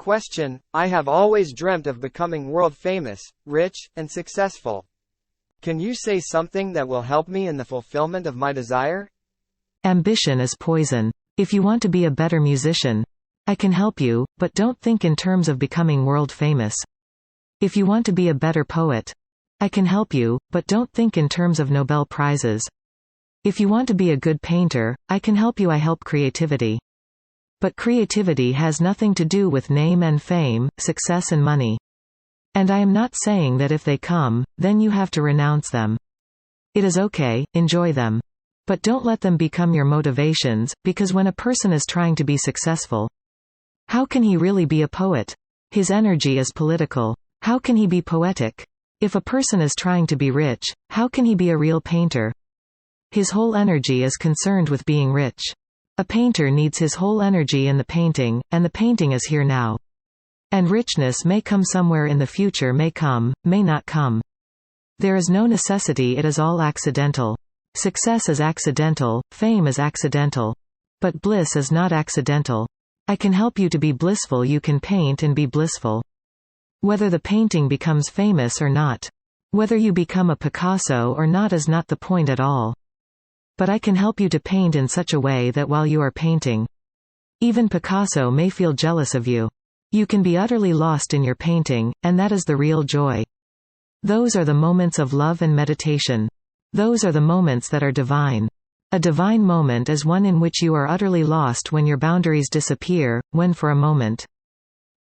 Question: I have always dreamt of becoming world famous, rich, and successful. Can you say something that will help me in the fulfillment of my desire? Ambition is poison. If you want to be a better musician, I can help you, but don't think in terms of becoming world famous. If you want to be a better poet, I can help you, but don't think in terms of Nobel Prizes. If you want to be a good painter, I can help you. I help creativity. But creativity has nothing to do with name and fame, success and money. And I am not saying that if they come, then you have to renounce them. It is okay, enjoy them. But don't let them become your motivations, because when a person is trying to be successful, how can he really be a poet? His energy is political. How can he be poetic? If a person is trying to be rich, how can he be a real painter? His whole energy is concerned with being rich. A painter needs his whole energy in the painting, and the painting is here now. And richness may come somewhere in the future, may come, may not come. There is no necessity, it is all accidental. Success is accidental, fame is accidental. But bliss is not accidental. I can help you to be blissful. You can paint and be blissful. Whether the painting becomes famous or not, whether you become a Picasso or not is not the point at all. But I can help you to paint in such a way that while you are painting, even Picasso may feel jealous of you. You can be utterly lost in your painting, and that is the real joy. Those are the moments of love and meditation. Those are the moments that are divine. A divine moment is one in which you are utterly lost, when your boundaries disappear, when for a moment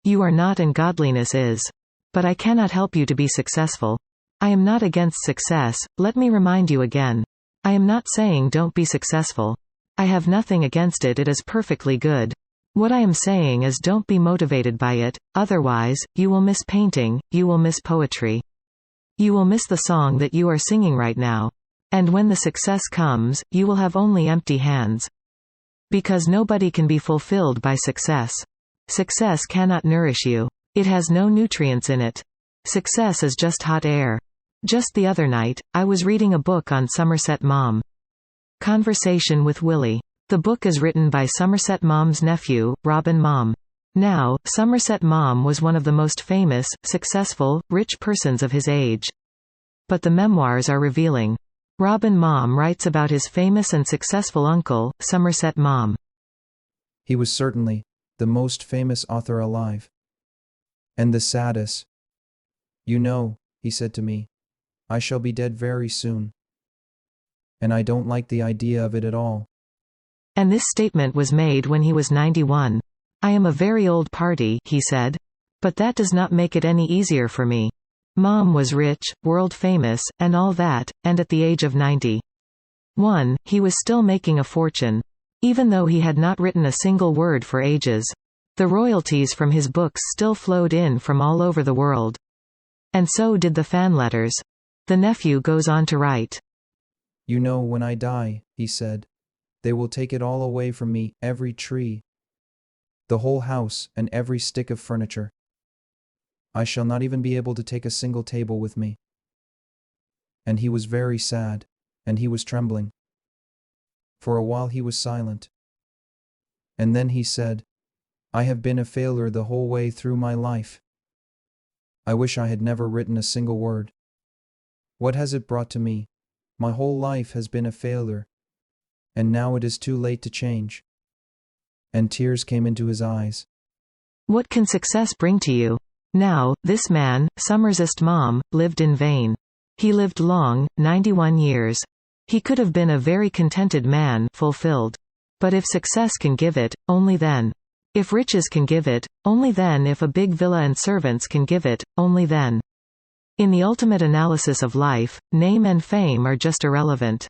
you are not and godliness is. But I cannot help you to be successful. I am not against success, let me remind you again. I am not saying don't be successful. I have nothing against it, it is perfectly good. What I am saying is don't be motivated by it, otherwise, you will miss painting, you will miss poetry. You will miss the song that you are singing right now. And when the success comes, you will have only empty hands. Because nobody can be fulfilled by success. Success cannot nourish you. It has no nutrients in it. Success is just hot air. Just the other night, I was reading a book on Somerset Maugham. Conversation with Willie. The book is written by Somerset Maugham's nephew, Robin Maugham. Now, Somerset Maugham was one of the most famous, successful, rich persons of his age. But the memoirs are revealing. Robin Maugham writes about his famous and successful uncle, Somerset Maugham. He was certainly the most famous author alive. And the saddest. You know, he said to me, I shall be dead very soon. And I don't like the idea of it at all. And this statement was made when he was 91. I am a very old party, he said. But that does not make it any easier for me. Maugham was rich, world famous, and all that, and at the age of 91, he was still making a fortune. Even though he had not written a single word for ages. The royalties from his books still flowed in from all over the world. And so did the fan letters. The nephew goes on to write. You know, when I die, he said, they will take it all away from me, every tree, the whole house, and every stick of furniture. I shall not even be able to take a single table with me. And he was very sad, and he was trembling. For a while he was silent. And then he said, I have been a failure the whole way through my life. I wish I had never written a single word. What has it brought to me? My whole life has been a failure. And now it is too late to change. And tears came into his eyes. What can success bring to you? Now, this man, Somerset Maugham, lived in vain. He lived long, 91 years. He could have been a very contented man, fulfilled. But if success can give it, only then. If riches can give it, only then. If a big villa and servants can give it, only then. In the ultimate analysis of life, name and fame are just irrelevant.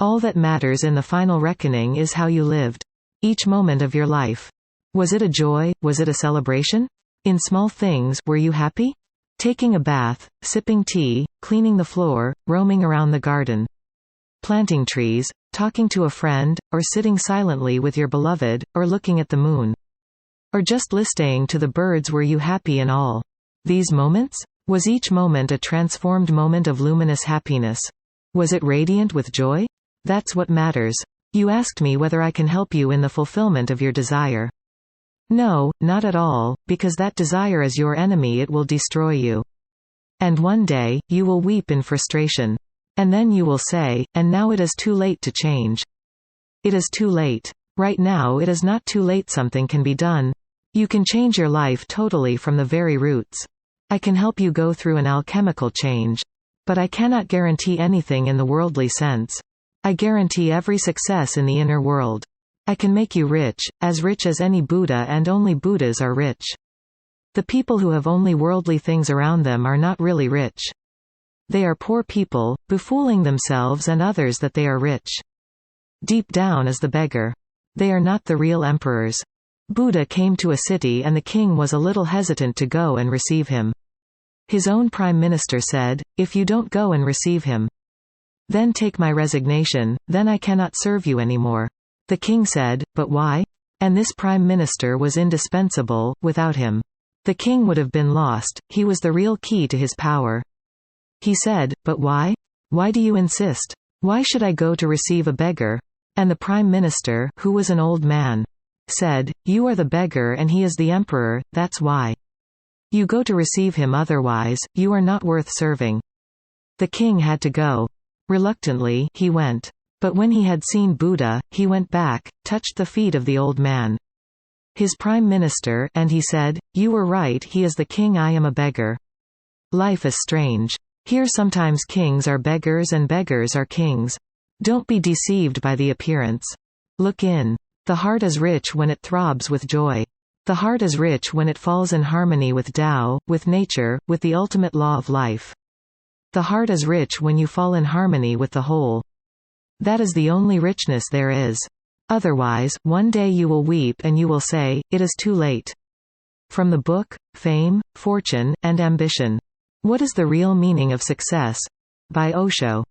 All that matters in the final reckoning is how you lived. Each moment of your life. Was it a joy? Was it a celebration? In small things, were you happy? Taking a bath, sipping tea, cleaning the floor, roaming around the garden. Planting trees, talking to a friend, or sitting silently with your beloved, or looking at the moon. Or just listening to the birds. Were you happy in all these moments? Was each moment a transformed moment of luminous happiness? Was it radiant with joy? That's what matters. You asked me whether I can help you in the fulfillment of your desire. No, not at all, because that desire is your enemy, it will destroy you. And one day, you will weep in frustration. And then you will say, and now it is too late to change. It is too late. Right now it is not too late, something can be done. You can change your life totally from the very roots. I can help you go through an alchemical change. But I cannot guarantee anything in the worldly sense. I guarantee every success in the inner world. I can make you rich as any Buddha, and only Buddhas are rich. The people who have only worldly things around them are not really rich. They are poor people, befooling themselves and others that they are rich. Deep down is the beggar. They are not the real emperors. Buddha came to a city and the king was a little hesitant to go and receive him. His own prime minister said, "If you don't go and receive him, then take my resignation, then I cannot serve you anymore." The king said, "But why?" And this prime minister was indispensable. Without him, the king would have been lost. He was the real key to his power. He said, "But why? Why do you insist? Why should I go to receive a beggar?" And the prime minister, who was an old man, said, "You are the beggar and he is the emperor, that's why. You go to receive him, otherwise, you are not worth serving." The king had to go. Reluctantly, he went. But when he had seen Buddha, he went back, touched the feet of the old man, his prime minister, and he said, "You were right, he is the king, I am a beggar." Life is strange. Here sometimes kings are beggars and beggars are kings. Don't be deceived by the appearance. Look in. The heart is rich when it throbs with joy. The heart is rich when it falls in harmony with Tao, with nature, with the ultimate law of life. The heart is rich when you fall in harmony with the whole. That is the only richness there is. Otherwise, one day you will weep and you will say, "It is too late." From the book, Fame, Fortune, and Ambition. What is the Real Meaning of Success? By Osho.